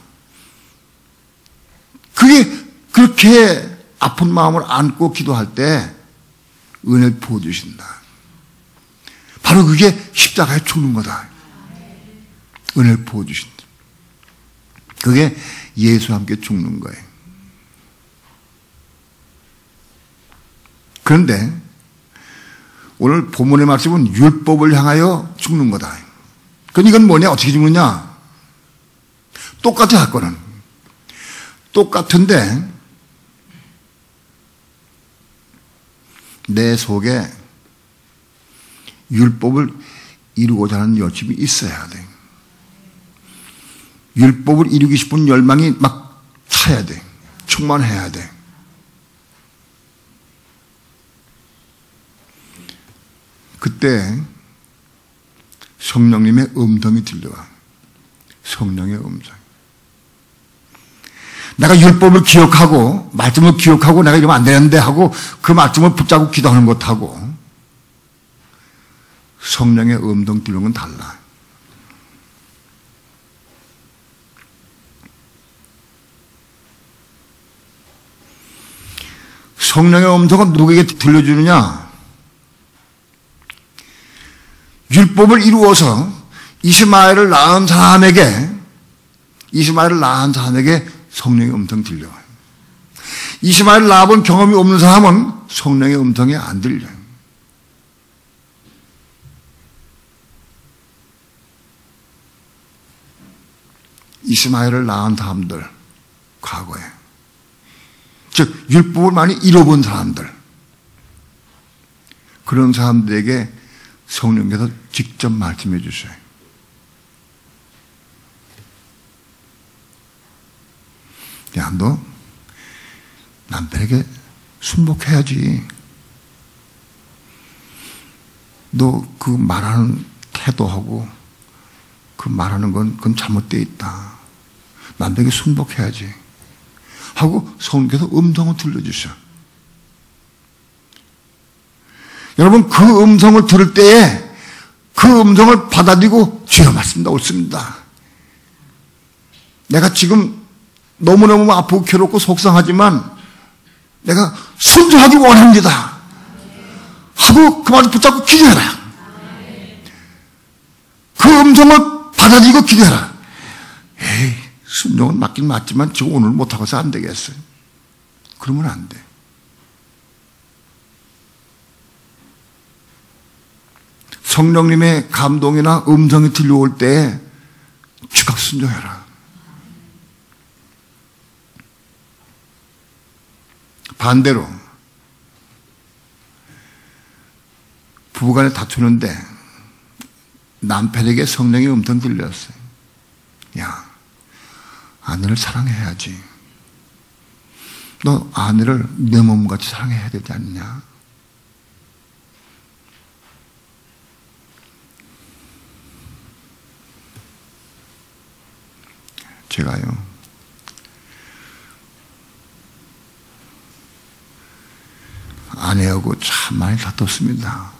그게 그렇게 아픈 마음을 안고 기도할 때 은혜를 부어주신다. 바로 그게 십자가에 죽는 거다. 은혜를 부어주신다. 그게 예수와 함께 죽는 거예요. 그런데 오늘 본문의 말씀은 율법을 향하여 죽는 거다. 그럼 이건 뭐냐? 어떻게 죽느냐? 똑같아, 사건은. 똑같은데 내 속에 율법을 이루고자 하는 열심이 있어야 돼. 율법을 이루기 싶은 열망이 막 차야 돼. 충만해야 돼. 그때 성령님의 음성이 들려와. 성령의 음성. 내가 율법을 기억하고 말씀을 기억하고 내가 이러면 안 되는데 하고 그 말씀을 붙잡고 기도하는 것하고 성령의 음성 들리는 건 달라. 성령의 음성은 누구에게 들려주느냐? 율법을 이루어서 이스마엘을 낳은 사람에게 성령의 음성 들려요. 이스마엘을 낳아본 경험이 없는 사람은 성령의 음성이 안 들려요. 이스마엘을 낳은 사람들, 과거에. 즉, 율법을 많이 잃어본 사람들. 그런 사람들에게 성령께서 직접 말씀해 주셔요. 야, 너 남편에게 순복해야지. 너 그 말하는 태도하고 그 말하는 건 그건 잘못되어 있다. 남편에게 순복해야지. 하고 성령께서 음성을 들려주셔. 여러분, 그 음성을 들을 때에 그 음성을 받아들이고 주여 말씀 옳습니다. 내가 지금 너무너무 아프고 괴롭고 속상하지만 내가 순종하기 원합니다. 하고 그 말을 붙잡고 기도해라. 그 음성을 받아들이고 기도해라. 에이, 순종은 맞긴 맞지만 지금 오늘 못하고서 안 되겠어요. 그러면 안 돼. 성령님의 감동이나 음성이 들려올 때 즉각 순종해라. 반대로 부부간에 다투는데 남편에게 성령의 음성 들렸어요. 야, 아내를 사랑해야지. 너 아내를 내 몸같이 사랑해야 되지 않냐? 제가요, 아내하고 참 많이 다퉜습니다.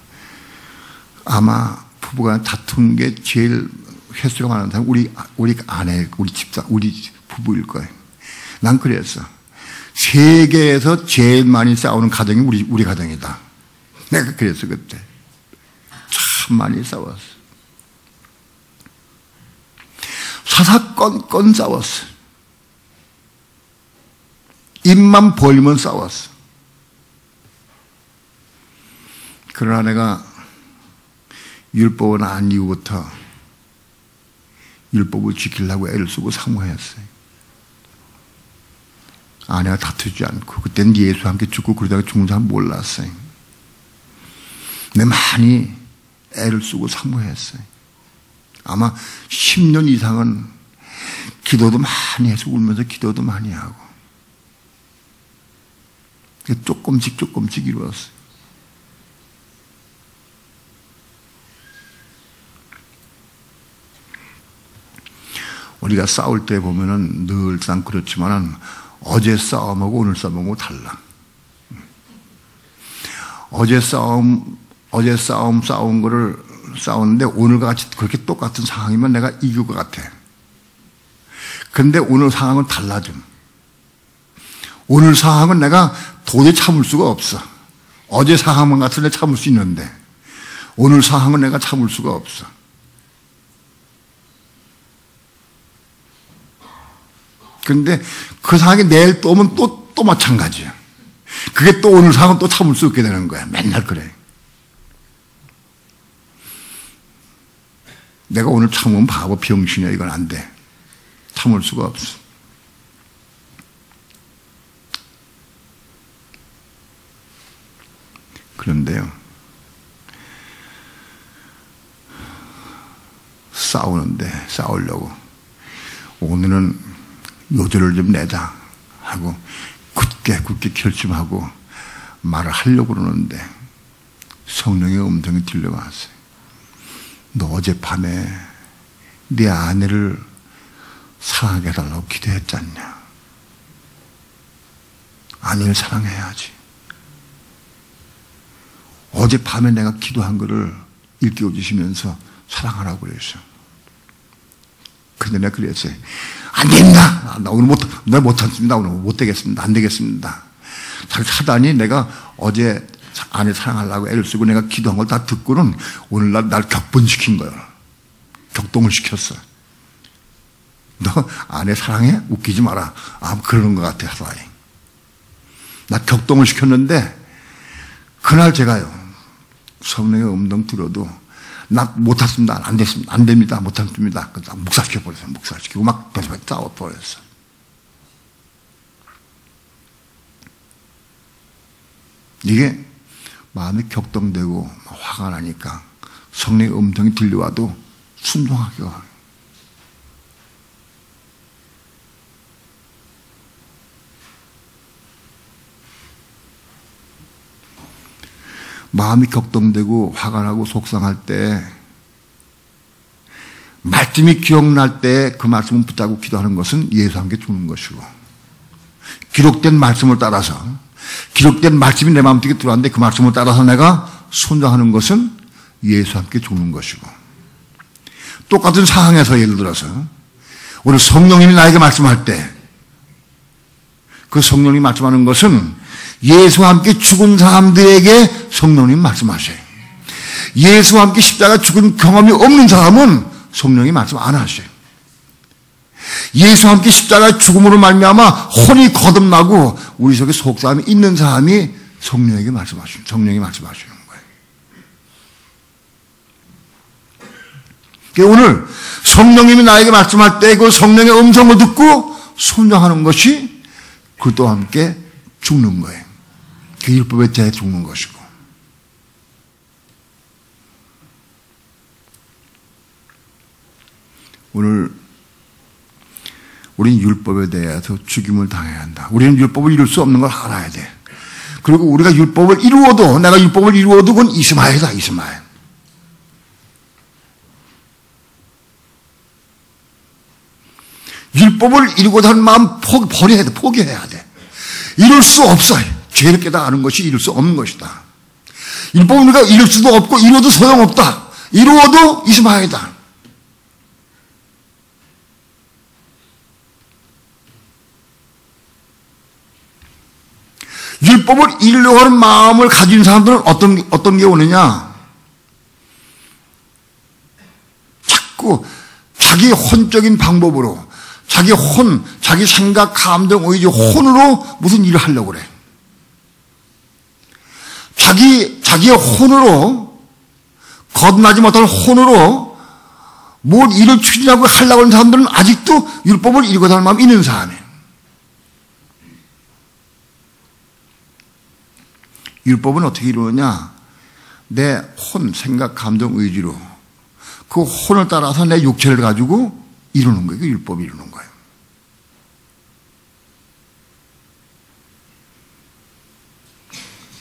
아마 부부가 다툰 게 제일 횟수가 많은 사람은 우리 아내, 우리 집사, 우리 부부일 거예요. 난 그랬어. 세계에서 제일 많이 싸우는 가정이 우리 가정이다. 내가 그랬어, 그때. 참 많이 싸웠어. 사사건건 싸웠어. 입만 벌리면 싸웠어. 그러나 내가 율법을 안 이후부터 율법을 지키려고 애를 쓰고 사모했어요. 아내가 다투지 않고, 그때는 예수와 함께 죽고 그러다가 죽는 사람 몰랐어요. 내가 많이 애를 쓰고 사모했어요. 아마 10년 이상은 기도도 많이 해서 울면서 기도도 많이 하고 조금씩 이루었어요. 우리가 싸울 때 보면은 늘상 그렇지만은 어제 싸움하고 오늘 싸움하고 달라. 어제 싸운 거를 싸우는데 오늘과 같이 그렇게 똑같은 상황이면 내가 이길 것 같아. 근데 오늘 상황은 달라져. 오늘 상황은 내가 도저히 참을 수가 없어. 어제 상황만 같은 데 참을 수 있는데 오늘 상황은 내가 참을 수가 없어. 근데 그 상황이 내일 또 오면 또 마찬가지야. 그게 또 오늘 상황은 또 참을 수 없게 되는 거야. 맨날 그래. 내가 오늘 참으면 바보 병신이야. 이건 안 돼. 참을 수가 없어. 그런데요, 싸우려고 오늘은 요절을 좀 내자 하고 굳게 결심하고 말을 하려고 그러는데 성령의 음성이 들려왔어요. 너 어젯밤에 네 아내를 사랑하게 해달라고 기도했지 않냐? 아내를 사랑해야지. 어젯밤에 내가 기도한 거를 일깨워주시면서 사랑하라고 그랬어. 근데 내가 그랬어요. 안 됩니다. 나 오늘 못하겠습니다. 오늘 못 되겠습니다. 안 되겠습니다. 사단이 내가 어제 아내 사랑하려고 애를 쓰고 내가 기도한 걸 다 듣고는 오늘날 날 격분시킨 거예요. 격동을 시켰어. 너 아내 사랑해? 웃기지 마라. 그러는 것 같아, 사단이. 나 격동을 시켰는데 그날 제가요, 성령의 음성 들어도 나 못했습니다. 안 됐습니다. 안 됩니다. 못했습니다. 그래서 묵살시켜버렸어요. 묵살시키고 막 싸워버렸어. 이게 마음이 격동되고 화가 나니까 성령의 음성이 들려와도 순종하기가 어려워요. 마음이 격동되고 화가 나고 속상할 때 말씀이 기억날 때 그 말씀을 붙잡고 기도하는 것은 예수 함께 죽는 것이고, 기록된 말씀을 따라서 기록된 말씀이 내 마음속에 들어왔는데 그 말씀을 따라서 내가 순종하는 것은 예수 함께 죽는 것이고, 똑같은 상황에서 예를 들어서 오늘 성령님이 나에게 말씀할 때 그 성령님이 말씀하는 것은 예수와 함께 죽은 사람들에게 성령님 말씀하셔요. 예수와 함께 십자가 죽은 경험이 없는 사람은 성령이 말씀 안 하셔요. 예수와 함께 십자가 죽음으로 말미암아 혼이 거듭나고 우리 속에 속사함이 있는 사람이 성령이 말씀하시는 거예요. 오늘 성령님이 나에게 말씀할 때 그 성령의 음성을 듣고 순종하는 것이 그것과 함께 죽는 거예요. 그 율법에 대해 죽는 것이고. 오늘 우리는 율법에 대해서 죽임을 당해야 한다. 우리는 율법을 이룰 수 없는 걸 알아야 돼. 그리고 우리가 율법을 이루어도, 내가 율법을 이루어도 그건 이스마엘이다, 이스마엘. 율법을 이루고자 하는 마음 버려야 돼, 포기해야 돼. 이룰 수 없어. 죄를 깨달은 것이 이룰 수 없는 것이다. 율법은 우리가 이룰 수도 없고 이루어도 소용없다. 이루어도 이스마엘이다. 율법을 이루려고 하는 마음을 가진 사람들은 어떤 게 오느냐? 자꾸 자기 혼적인 방법으로 자기 생각, 감정, 의지, 혼으로 무슨 일을 하려고 그래. 자기의 혼으로, 거듭나지 못하는 혼으로 뭘 일을 추진하고 하려고 하는 사람들은 아직도 율법을 이루고자 하는 마음이 있는 사람이에요. 율법은 어떻게 이루느냐? 내 혼, 생각, 감정, 의지로 그 혼을 따라서 내 육체를 가지고 이루는 거예요. 그 율법이 이루는 거예요.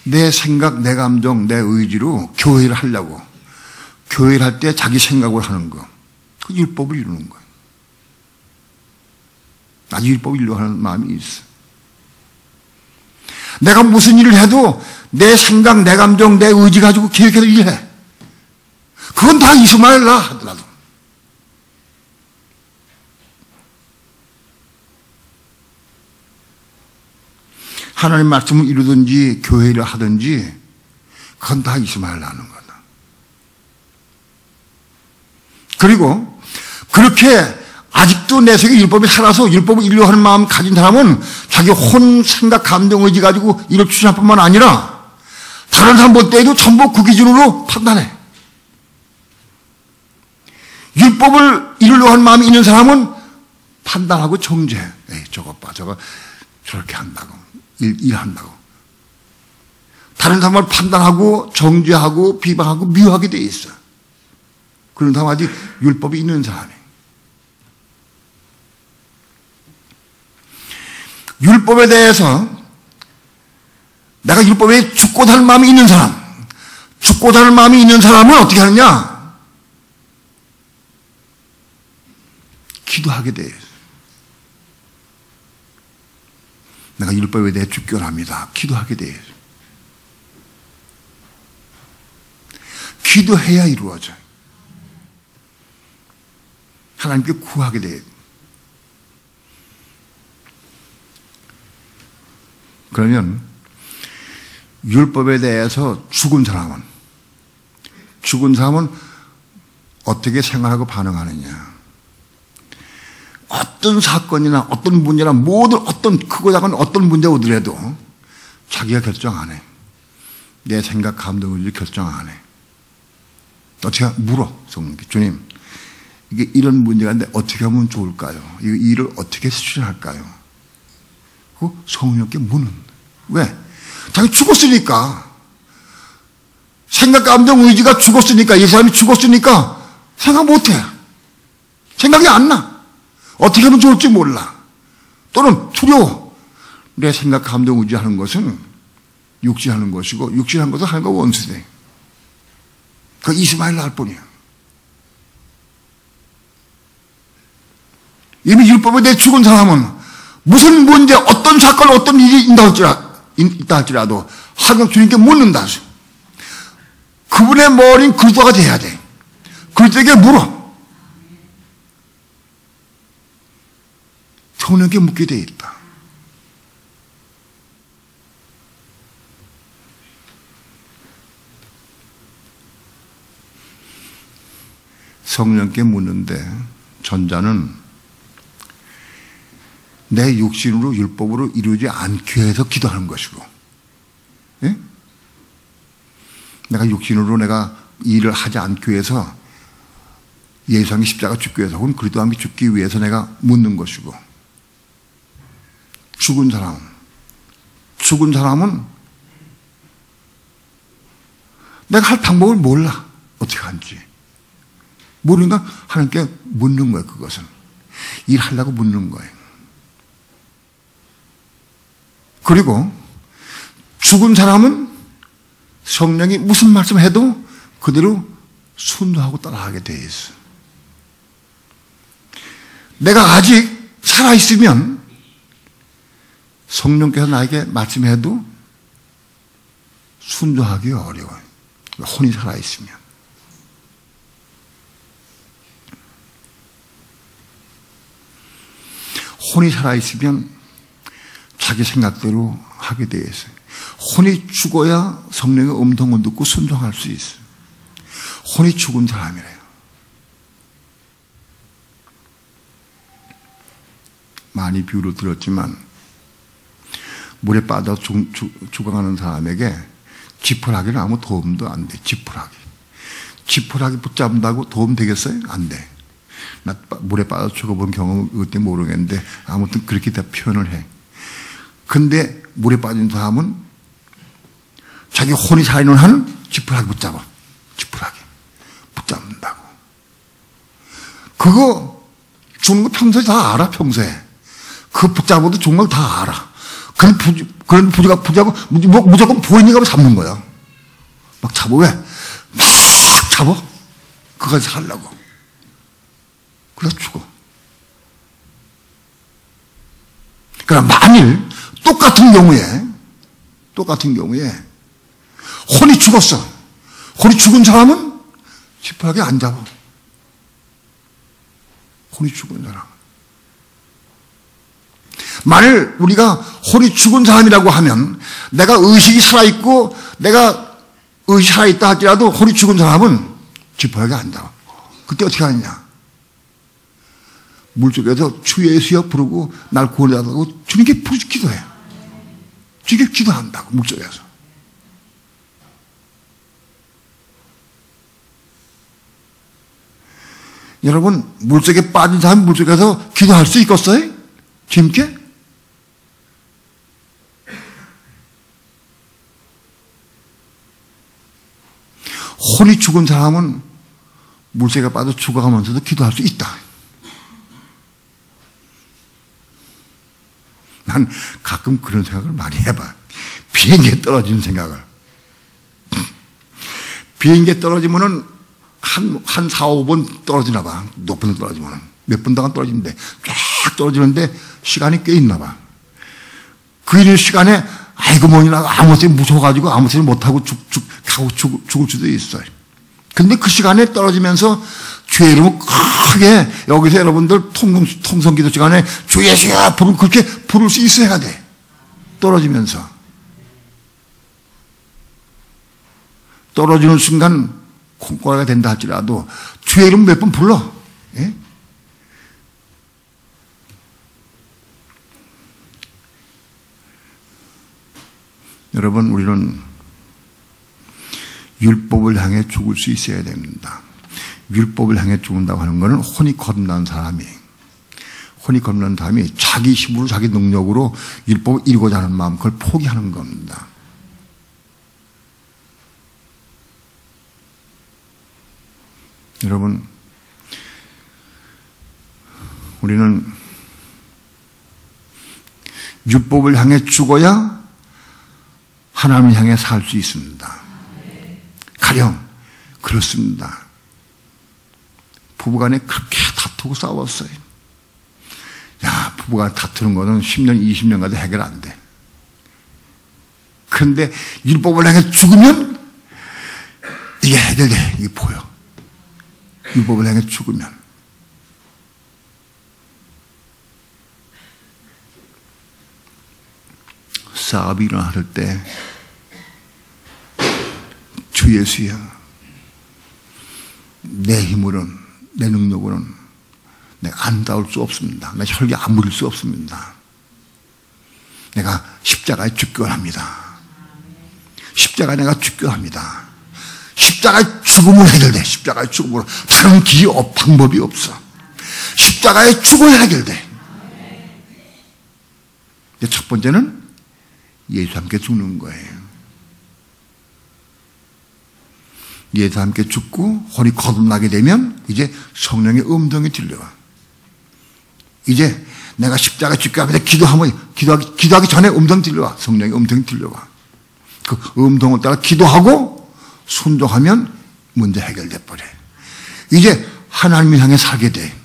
내 생각, 내 감정, 내 의지로 교회를 하려고. 교회를 할 때 자기 생각을 하는 거. 그 율법을 이루는 거예요. 아주 율법을 이루려고 하는 마음이 있어. 내가 무슨 일을 해도 내 생각, 내 감정, 내 의지 가지고 계획해서 일해. 그건 다 이스마엘라 하더라도. 하나님 말씀을 이루든지 교회를 하든지 그건 다 이스마엘라 하는 거다. 그리고 그렇게 아직도 내 속에 율법이 살아서 율법을 이루려고 하는 마음 가진 사람은 자기 혼, 생각, 감정, 의지 가지고 일을 추진할 뿐만 아니라 다른 사람 볼 때에도 전부 그 기준으로 판단해. 율법을 이루려고 하는 마음이 있는 사람은 판단하고 정죄. 에이, 저것 봐, 저거 저렇게 한다고, 일한다고. 다른 사람을 판단하고 정죄하고 비방하고 미워하게 돼 있어. 그런 사람 아직 율법이 있는 사람이에요. 율법에 대해서 내가 율법에 죽고 살 마음이 있는 사람, 죽고 살 마음이 있는 사람은 어떻게 하느냐? 기도하게 돼. 내가 율법에 대해 죽기 원합니다. 기도하게 돼. 기도해야 이루어져요. 하나님께 구하게 돼요. 그러면 율법에 대해서 죽은 사람은 어떻게 생각하고 반응하느냐. 어떤 사건이나 어떤 문제나 모든 어떤 크고 작은 어떤 문제가 오더라도 자기가 결정 안 해. 내 생각, 감정을 결정 안 해. 어떻게 물어, 성령께. 주님, 이게 이런 문제가 있는데 어떻게 하면 좋을까요? 이 일을 어떻게 수출할까요? 그 성령께 묻는. 왜? 자기 죽었으니까. 생각, 감정, 의지가 죽었으니까, 이 사람이 죽었으니까 생각 못 해. 생각이 안 나. 어떻게 하면 좋을지 몰라. 또는 두려워. 내 생각, 감정, 의지하는 것은 육지하는 것이고, 육지하는 것은 하나님과 원수돼. 그 이스마엘 날 뿐이야. 이미 율법에 대해 죽은 사람은 무슨 문제, 어떤 사건, 어떤 일이 있다 할지라도 하나님 주님께 묻는다. 그분의 머리는 그리스도가 돼야 돼. 그리스도에게 물어. 성령께 묻게 돼 있다. 성령께 묻는데 전자는 내 육신으로 율법으로 이루지 않기 위해서 기도하는 것이고, 예? 내가 육신으로 내가 일을 하지 않기 위해서 예수님이 십자가 죽기 위해서 혹은 그리스도와 함께 죽기 위해서 내가 묻는 것이고, 죽은 사람은 내가 할 방법을 몰라. 어떻게 하는지 모르니까 하나님께 묻는 거예요. 그것은 일하려고 묻는 거예요. 그리고 죽은 사람은 성령이 무슨 말씀해도 그대로 순도하고 따라하게 돼 있어. 내가 아직 살아있으면 성령께서 나에게 말씀해도 순종하기 어려워요. 혼이 살아있으면. 혼이 살아있으면 자기 생각대로 하게 되어 있어요. 혼이 죽어야 성령의 음성을 듣고 순종할 수 있어요. 혼이 죽은 사람이래요. 많이 비유를 들었지만 물에 빠져 죽어가는 사람에게 지푸라기는 아무 도움도 안 돼. 지푸라기 붙잡는다고 도움 되겠어요? 안 돼. 나 물에 빠져 죽어본 경험은 그때 모르겠는데 아무튼 그렇게 다 표현을 해. 근데 물에 빠진 사람은 자기 혼이 살아있는 한은 지푸라기 붙잡아. 지푸라기 붙잡는다고. 그거 죽는 거 평소에 다 알아. 평소에 그 붙잡아도 정말 다 알아. 그런 부지가 붙잡고 무조건 보이니까 잡는 거야. 막 잡아. 왜? 막 잡아. 그거까지 살려고. 그래서 죽어. 그러나 만일 똑같은 경우에 혼이 죽었어. 혼이 죽은 사람은 지푸라기 안 잡아. 혼이 죽은 사람. 만일 우리가 혼이 죽은 사람이라고 하면 내가 의식이 살아있고 내가 의식이 살아있다 할지라도 혼이 죽은 사람은 지푸라기 안 잡아. 그때 어떻게 하느냐. 물속에서 주 예수여 부르고 날 구원해달라고 주님께 기도해. 주님께 기도한다고 물속에서. 여러분, 물속에 빠진 사람이 물속에서 기도할 수 있겠어요? 힘있게? 혼이 죽은 사람은 물속에 빠져 죽어가면서도 기도할 수 있다. 난 가끔 그런 생각을 많이 해봐. 비행기에 떨어지는 생각을. 비행기에 떨어지면은 한 4, 5번 떨어지나 봐. 높은 데 떨어지면은. 몇 분 동안 떨어지는데, 쫙 떨어지는데 시간이 꽤 있나 봐. 그 있는 시간에, 아이고, 뭐니나 아무 소리 무서워가지고 아무 소리 못하고 죽을 수도 있어요. 근데 그 시간에 떨어지면서 주의 이름을 크게, 여기서 여러분들 통성기도 시간에 주 예수야 부르면 그렇게 부를 수 있어야 돼. 떨어지면서. 떨어지는 순간 콩고라가 된다 할지라도 주의 이름 몇 번 불러. 예? 여러분, 우리는 율법을 향해 죽을 수 있어야 됩니다. 율법을 향해 죽는다고 하는 것은 혼이 거듭난 사람이 자기 힘으로 자기 능력으로 율법을 이루고자 하는 마음, 그걸 포기하는 겁니다. 여러분, 우리는 율법을 향해 죽어야 하나님을 향해 살 수 있습니다. 가령 그렇습니다. 부부간에 그렇게 다투고 싸웠어요. 야, 부부가 다투는 거는 10년, 20년 가도 해결 안 돼. 그런데 율법을 향해 죽으면 이게 해결돼. 이게 보여. 율법을 향해 죽으면. 싸움이 일어날 때 주 예수야, 내 힘으로는, 내 능력으로는 내가 안 닿을 수 없습니다. 내 혈기 안 부릴 수 없습니다. 내가 십자가에 죽게 합니다. 십자가에 내가 죽게 합니다. 십자가의 죽음을 해결돼. 십자가의 죽음으로 다른 길이 방법이 없어. 십자가의 죽음을 해결돼. 첫 번째는 예수와 함께 죽는 거예요. 예수와 함께 죽고 혼이 거듭나게 되면 이제 성령의 음성이 들려와. 이제 내가 십자가에 죽게 하면 기도하기 전에 음성 들려와. 성령의 음성이 들려와. 그 음성을 따라 기도하고 순종하면 문제 해결돼 버려. 이제 하나님을 향해 살게 돼.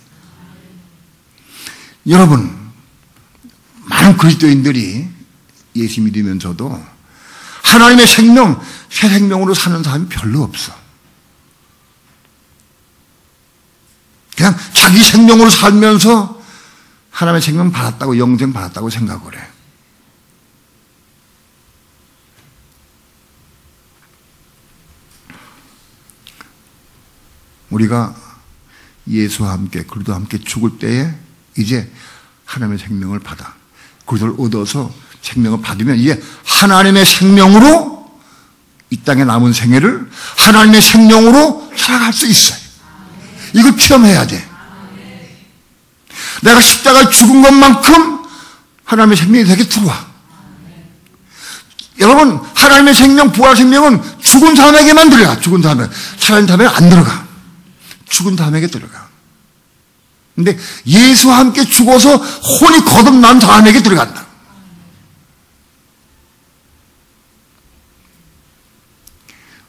여러분, 많은 그리스도인들이 예수 믿으면서도 하나님의 생명, 새 생명으로 사는 사람이 별로 없어. 그냥 자기 생명으로 살면서 하나님의 생명 받았다고, 영생 받았다고 생각을 해. 우리가 예수와 함께, 그리스도와 함께 죽을 때에 이제 하나님의 생명을 받아. 그리스도를 얻어서 생명을 받으면 이제 하나님의 생명으로 이 땅에 남은 생애를 하나님의 생명으로 살아갈 수 있어요. 이걸 체험해야 돼. 내가 십자가에 죽은 것만큼 하나님의 생명이 되게 들어와. 여러분, 하나님의 생명, 부활 생명은 죽은 사람에게만 들어가. 죽은 사람에. 살아있는 사람에게 안 들어가. 죽은 사람에게 들어가. 근데 예수와 함께 죽어서 혼이 거듭난 사람에게 들어간다.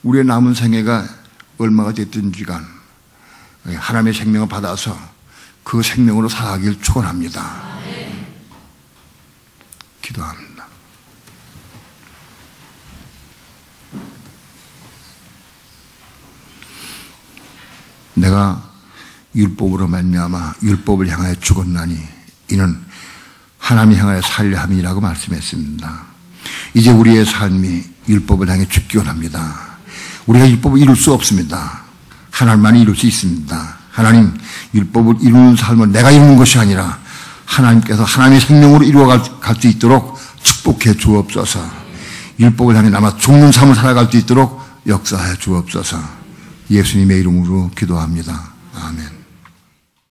우리의 남은 생애가 얼마가 됐든지간 하나님의 생명을 받아서 그 생명으로 살아가길 축원합니다. 기도합니다. 내가 율법으로 말미암아 율법을 향하여 죽었나니 이는 하나님을 향하여 살려 함이라고 말씀했습니다. 이제 우리의 삶이 율법을 향해 죽기 원합니다. 우리가 율법을 이룰 수 없습니다. 하나님만이 이룰 수 있습니다. 하나님, 율법을 이루는 삶은 내가 이루는 것이 아니라 하나님께서 하나님의 생명으로 이루어갈 수 있도록 축복해 주옵소서. 율법을 향해 남아 죽는 삶을 살아갈 수 있도록 역사하여 주옵소서. 예수님의 이름으로 기도합니다. 아멘.